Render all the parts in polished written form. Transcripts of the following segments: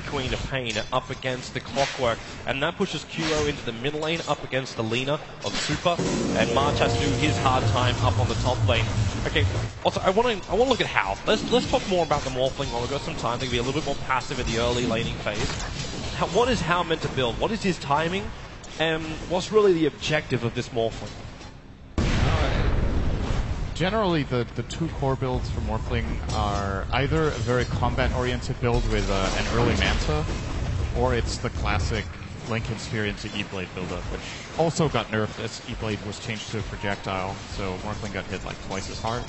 the Queen of Pain up against the Clockwork, and that pushes QO into the mid lane up against the Lina of Super, and March has to do his hard time up on the top lane. Okay, also I want to look at Hal. Let's talk more about the Morphling while we've got some time. They can be a little bit more passive in the early laning phase. What is Hal meant to build? What is his timing? And what's really the objective of this Morphling? Generally, the two core builds for Morphling are either a very combat-oriented build with an early Manta, or it's the classic Link experience to E-Blade build-up, which also got nerfed as E-Blade was changed to a projectile, so Morphling got hit like twice as hard.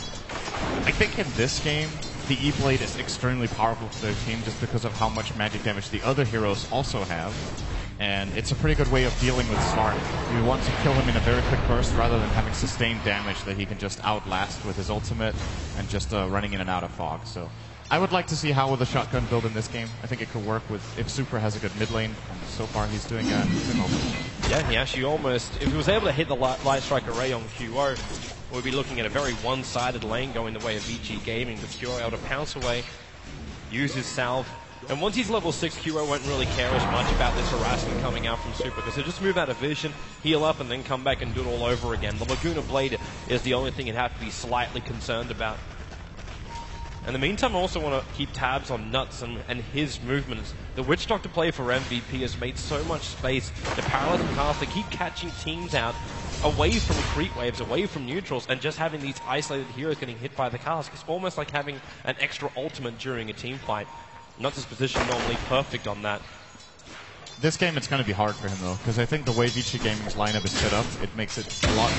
I think in this game, the E-Blade is extremely powerful for their team just because of how much magic damage the other heroes also have. And it's a pretty good way of dealing with Smart. You want to kill him in a very quick burst rather than having sustained damage that he can just outlast with his ultimate and just running in and out of fog. So I would like to see Hal with a shotgun build in this game. I think it could work with if Super has a good mid lane. And so far he's doing okay. Yeah, he actually almost, if he was able to hit the Light Strike Array on QO, we'd be looking at a very one-sided lane going the way of VG Gaming, with QO able to pounce away, use his salve. And once he's level 6, QO won't really care as much about this harassment coming out from Super, because he'll just move out of vision, heal up, and then come back and do it all over again. The Laguna Blade is the only thing he'd have to be slightly concerned about. In the meantime, I also want to keep tabs on Nuts and his movements. The Witch Doctor play for MVP has made so much space to paralyze and cast. They keep catching teams out away from creep waves, away from neutrals, and just having these isolated heroes getting hit by the cast. It's almost like having an extra ultimate during a team fight. Nuts' position normally perfect on that. This game, it's going to be hard for him, though, because I think the way VG Gaming's lineup is set up, it makes it a lot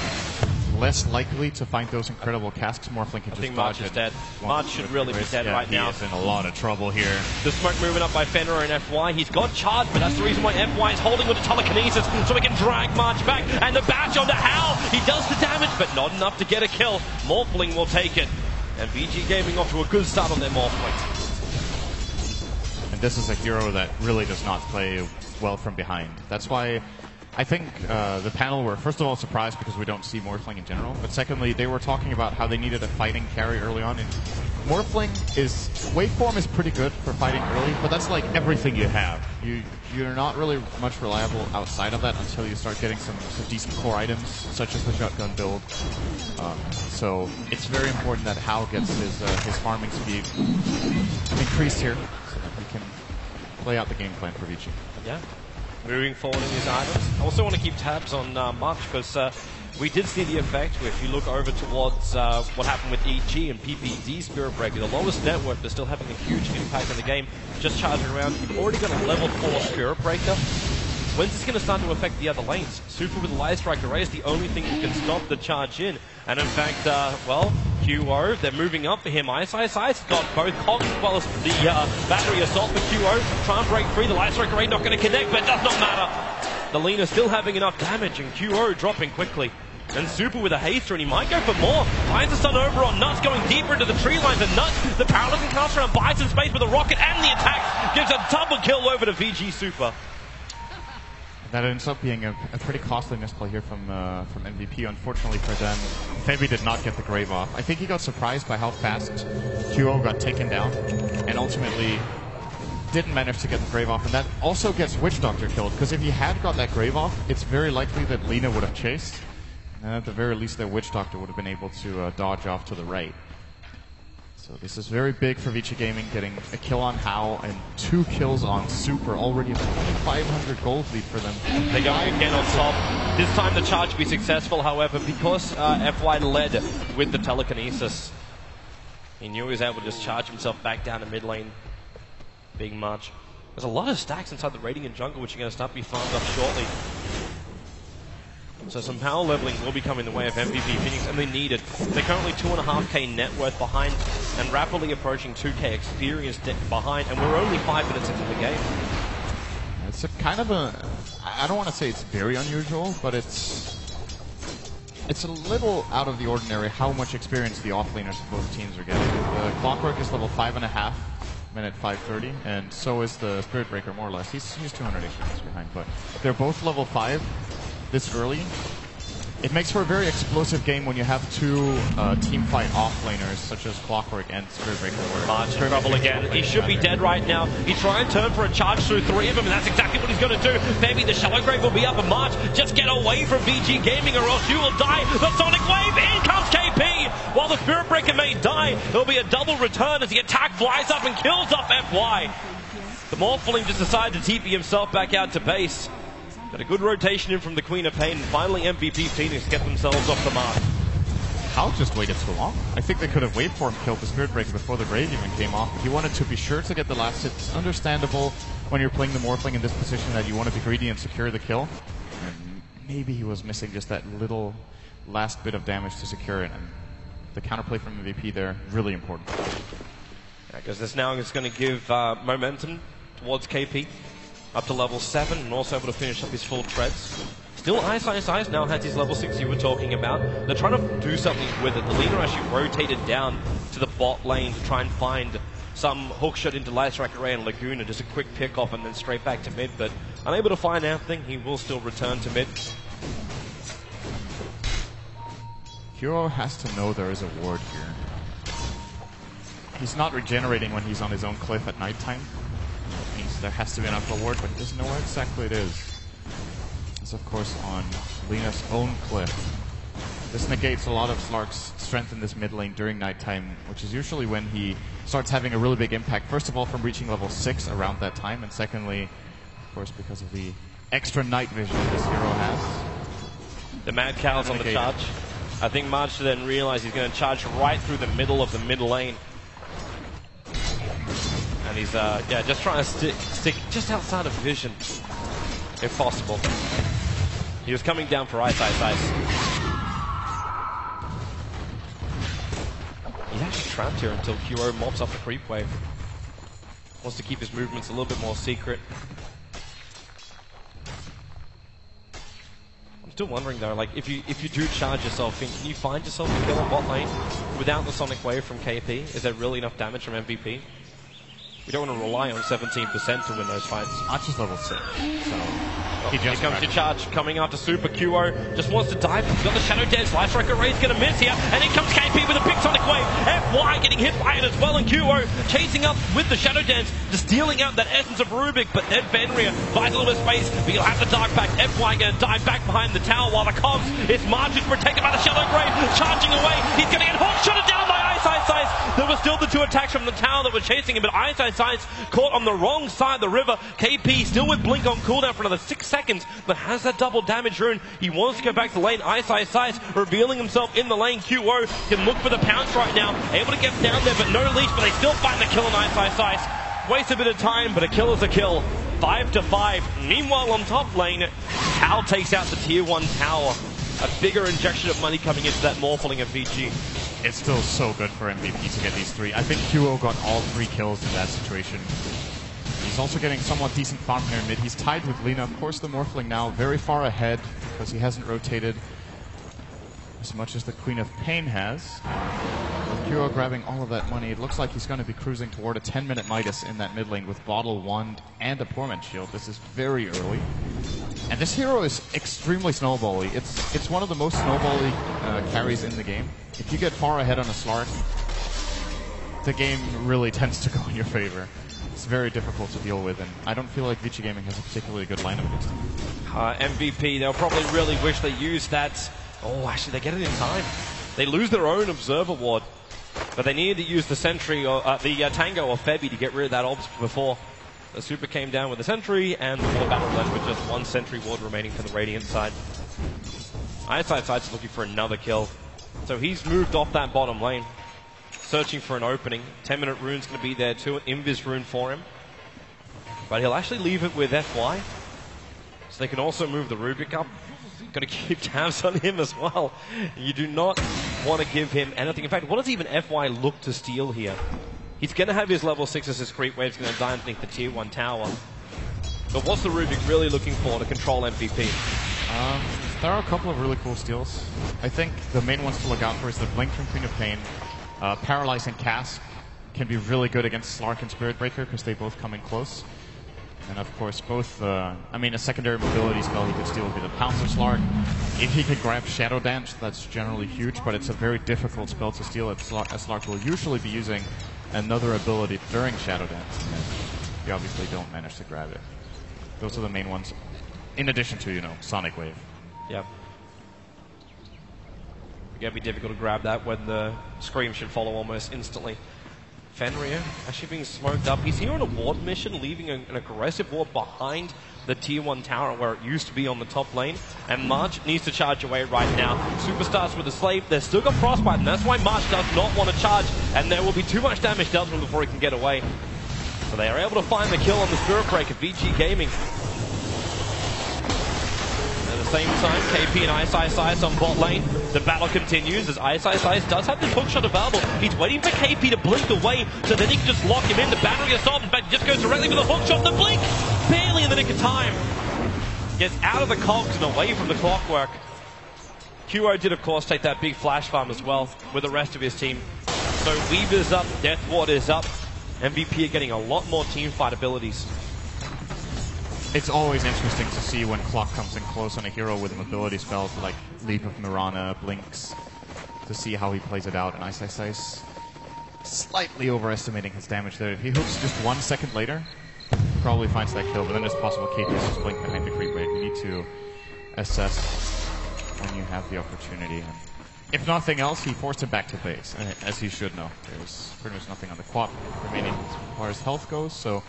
less likely to find those incredible casks. Morphling can just dodge it. I think March is dead. March should really be dead right now. He is in a lot of trouble here. The smoke moving up by Fenrir and FY. He's got charge, but that's the reason why FY is holding with the telekinesis, so he can drag March back. And the bash onto Hal. He does the damage, but not enough to get a kill. Morphling will take it. And VG Gaming off to a good start on their Morphling. And this is a hero that really does not play well from behind. That's why I think the panel were, first of all, surprised because we don't see Morphling in general, but secondly, they were talking about how they needed a fighting carry early on. And Morphling is, waveform is pretty good for fighting early, but that's like everything you have. You're not really much reliable outside of that until you start getting some decent core items, such as the shotgun build. So it's very important that Hal gets his farming speed increased here, so that he can play out the game plan for VG. Yeah. Moving forward in his items. I also want to keep tabs on March, because we did see the effect where if you look over towards what happened with EG and PPD Spirit Breaker, the lowest net worth, but still having a huge impact on the game, just charging around. You've already got a level 4 Spirit Breaker. When's this going to start to affect the other lanes? Super with the Light Strike Array is the only thing that can stop the charge in. And in fact, well, QO, they're moving up for him. Ice got both Cogs as well as the Battery Assault for QO. Try and break free. The Light Strike Array not going to connect, but it does not matter. The Lina still having enough damage, and QO dropping quickly. And Super with a haster, and he might go for more. Finds the stun over on Nuts, going deeper into the tree lines, and Nuts, the paralyzing cast around, buys some space with a rocket, and the attack gives a double kill over to VG Super. That ends up being a pretty costly misplay here from MVP. Unfortunately for them, Febby did not get the Grave off. I think he got surprised by how fast QO got taken down, and ultimately didn't manage to get the Grave off. And that also gets Witch Doctor killed, because if he had got that Grave off, it's very likely that Lina would have chased, and at the very least that Witch Doctor would have been able to dodge off to the right. So this is very big for VG Gaming, getting a kill on Hal and 2 kills on Super, already a 2,500 gold lead for them. They go again on top. This time the charge will be successful, however, because FY led with the telekinesis. He knew he was able to just charge himself back down to mid lane. Big March. There's a lot of stacks inside the raiding and jungle, which are going to start to be farmed up shortly. So some power leveling will be coming the way of MVP Phoenix, and they need it. They're currently 2.5k net worth behind and rapidly approaching 2k experience behind, and we're only 5 minutes into the game. It's a kind of a, I don't want to say it's very unusual, but it's a little out of the ordinary how much experience the offlaners of both teams are getting. The Clockwork is level 5.5, minute 5:30, and so is the Spirit Breaker, more or less. He's 200 experience behind, but they're both level 5 this early. It makes for a very explosive game when you have two team fight off-laners, such as Clockwork and Spirit Breaker. March in trouble again. He should be dead right now. He try and turn for a charge through three of them, and that's exactly what he's going to do. Maybe the Shallow Grave will be up, and March, just get away from VG Gaming or else you will die. The Sonic Wave, in comes KP! While the Spirit Breaker may die, there'll be a double return as the attack flies up and kills off FY. The Morphling just decided to TP himself back out to base. Got a good rotation in from the Queen of Pain, and finally MVP Phoenix get themselves off the mark. How just waited so long? I think they could have waited for him to kill the Spirit Breaker before the Grave even came off. He wanted to be sure to get the last hit. It's understandable when you're playing the Morphling in this position that you want to be greedy and secure the kill. And maybe he was missing just that little last bit of damage to secure it. And the counterplay from MVP there, really important. Because this now is going to give momentum towards KP. Up to level 7 and also able to finish up his full treads. Still Ice now has his level 6 you were talking about. They're trying to do something with it. The leader actually rotated down to the bot lane to try and find some hook shot into Lightstrike Array and Laguna, just a quick pick off and then straight back to mid, but unable to find anything, he will still return to mid. Hero has to know there is a ward here. He's not regenerating when he's on his own cliff at nighttime. That means there has to be enough reward, but he doesn't know where exactly it is. It's of course on Lena's own cliff. This negates a lot of Slark's strength in this mid lane during nighttime, which is usually when he starts having a really big impact. First of all, from reaching level 6 around that time, and secondly, of course, because of the extra night vision this hero has. The Mad Cow's on the charge. I think March then realized he's going to charge right through the middle of the mid lane. And he's just trying to stick just outside of vision, if possible. He was coming down for Ice. He's actually trapped here until Hero mops up the creep wave. Wants to keep his movements a little bit more secret. I'm still wondering though, like if you do charge yourself in, can you find yourself a kill on bot lane without the Sonic Wave from KP? Is there really enough damage from MVP? We don't want to rely on 17% to win those fights. Archer's level 6, so... Here comes the charge, coming after Super QO. Just wants to dive. He's got the Shadow Dance. Lightstrike Array's going to miss here. And in comes KP with a big Sonic Wave. FY getting hit by it as well. And QO chasing up with the Shadow Dance, just stealing out that essence of Rubik. But then Fenrir buys a little bit of space. But he'll have the Dark Pact. FY going to dive back behind the tower while the comms is Margin protected by the Shadow Grave. Charging away. He's going to get hooked. Shot it down by Ice. There were still the two attacks from the tower that were chasing him. But Ice caught on the wrong side of the river. KP still with Blink on cooldown for another 6 seconds, but has that double damage rune. He wants to go back to lane. Ice, revealing himself in the lane. QO can look for the pounce right now. Able to get down there, but no leash, but they still find the kill on Ice. Waste a bit of time, but a kill is a kill. 5-5. Meanwhile, on top lane, Cal takes out the tier 1 tower. A bigger injection of money coming into that Morphling of VG. It's still so good for MVP to get these 3. I think QO got all 3 kills in that situation. He's also getting somewhat decent farm here in mid. He's tied with Lena. Of course, the Morphling now very far ahead because he hasn't rotated as much as the Queen of Pain has. With QO grabbing all of that money, it looks like he's going to be cruising toward a 10-minute Midas in that mid lane with Bottle, Wand, and a Torment Shield. This is very early. And this hero is extremely snowbally. It's one of the most snowbally carries in the game. If you get far ahead on a Slark, the game really tends to go in your favor. It's very difficult to deal with, and I don't feel like VG Gaming has a particularly good lineup against him. MVP, they'll probably really wish they used that. Oh, actually, they get it in time. They lose their own Observer Ward, but they needed to use the Sentry or the Tango or Febby to get rid of that Obs before. The Super came down with the Sentry, and the War Battle blend with just 1 Sentry Ward remaining for the Radiant side. Side's looking for another kill. So he's moved off that bottom lane, searching for an opening. 10-minute rune's going to be there too, an Invis rune for him. But he'll actually leave it with FY, so they can also move the Rubik up. Got to keep tabs on him as well. You do not want to give him anything. In fact, what does even FY look to steal here? He's going to have his level 6 as his creep wave's going to die underneath the tier 1 tower. But what's the Rubik really looking for to control MVP? There are a couple of really cool steals. I think the main ones to look out for is the Blink from Queen of Pain. Paralyzing Cask can be really good against Slark and Spirit Breaker because they both come in close. And of course, both, I mean, a secondary mobility spell he could steal would be the Pouncer Slark. If he could grab Shadow Dance, that's generally huge, but it's a very difficult spell to steal. A Slark will usually be using another ability during Shadow Dance, and you obviously don't manage to grab it. Those are the main ones, in addition to, you know, Sonic Wave. Yeah. It's going to be difficult to grab that when the Scream should follow almost instantly. Fenrir actually being smoked up. He's here on a ward mission, leaving an aggressive ward behind the tier 1 tower where it used to be on the top lane. And March needs to charge away right now. Superstars with the Slave. They've still got Frostbite, and that's why March does not want to charge. And there will be too much damage dealt to him before he can get away. So they are able to find the kill on the Spirit Breaker, VG Gaming. At the same time, KP and Ice on bot lane. The battle continues as Ice does have the hookshot available. He's waiting for KP to blink away so then he can just lock him in. The battle gets stopped, but just goes directly for the hookshot. The blink, barely in the nick of time. Gets out of the cogs and away from the clockwork. QO did, of course, take that big flash farm as well with the rest of his team. So Weaver's up, Death Ward is up. MVP are getting a lot more team fight abilities. It's always interesting to see when Clock comes in close on a hero with mobility spells like Leap of Mirana, Blinks, to see how he plays it out. And Ice slightly overestimating his damage there. If he hooks just 1 second later, probably finds that kill, but then it's possible KP is just Blink behind the creep wave. You need to assess when you have the opportunity. If nothing else, he forced him back to base, as he should know. There's pretty much nothing on the quad remaining as far as health goes, so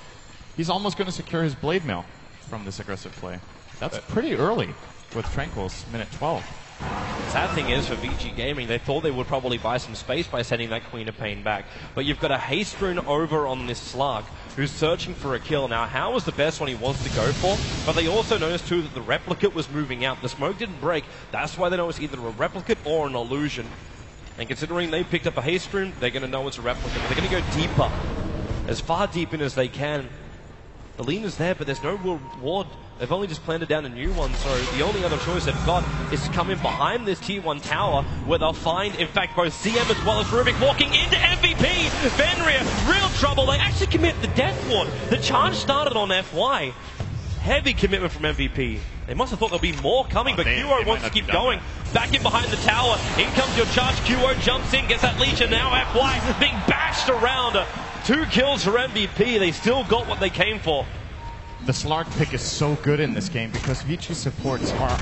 he's almost going to secure his Blade Mail from this aggressive play. That's pretty early with Tranquil's minute 12. The sad thing is for VG Gaming, they thought they would probably buy some space by sending that Queen of Pain back. But you've got a Haste Rune over on this Slug who's searching for a kill. Now, How was the best one he wants to go for, but they also noticed too that the Replicate was moving out. The smoke didn't break. That's why they know it's either a Replicate or an Illusion. And considering they picked up a Haste Rune, they're going to know it's a Replicate. But they're going to go deeper, as far deep in as they can. The lean is there, but there's no real ward. They've only just planted down a new one, so the only other choice they've got is to come in behind this tier 1 tower, where they'll find, in fact, both CM as well as Rubik walking into MVP. Fenrir, real trouble. They actually commit the Death Ward. The charge started on FY. Heavy commitment from MVP. They must have thought there'll be more coming, but QO wants to keep going. Back in behind the tower. In comes your charge. QO jumps in, gets that leech, and now FY being bashed around. 2 kills for MVP. They still got what they came for. The Slark pick is so good in this game because VG supports are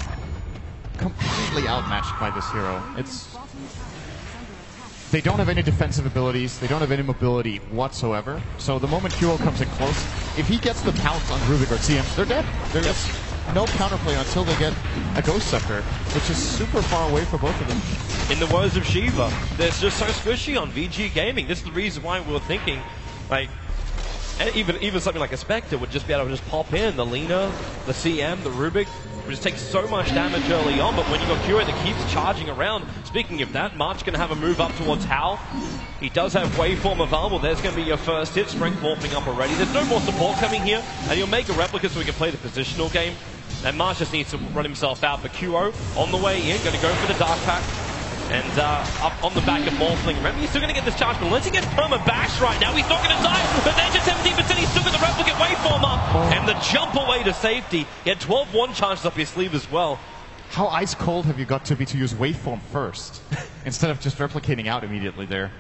completely outmatched by this hero. They don't have any defensive abilities, they don't have any mobility whatsoever. So the moment QO comes in close, if he gets the pounce on Rubik or CM, they're dead. There's no counterplay until they get a Ghost Scepter, which is super far away for both of them. In the words of Shiva, they're just so squishy on VG Gaming. This is the reason why we were thinking, like, even something like a Spectre would just be able to just pop in. The Lina, the CM, the Rubik would just take so much damage early on, but when you've got QA that keeps charging around, speaking of that, March going to have a move up towards Hal. He does have Waveform available. There's going to be your first hit. Strength morphing up already. There's no more support coming here, and he'll make a replica so we can play the positional game. And March just needs to run himself out. But QO on the way in, going to go for the Dark Pack. And up on the back of Morphling. Remember, he's still going to get this charge, but unless he gets Perma Bash right now, he's not going to die. But they're just 17%, he's still got the Replicate Waveform up. And the jump away to safety. He had 12 one charges up his sleeve as well. How ice cold have you got to be to use Waveform first, instead of just replicating out immediately there?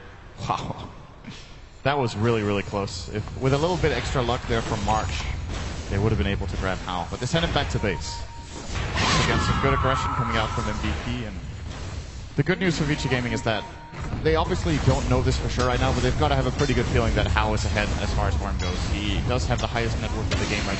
Wow. That was really, really close. With a little bit extra luck there from March, they would have been able to grab Hal. But they sent him back to base. Again, some good aggression coming out from MVP. And the good news for VG Gaming is that they obviously don't know this for sure right now, but they've got to have a pretty good feeling that Hal is ahead as far as farm goes. He does have the highest net worth in the game right now.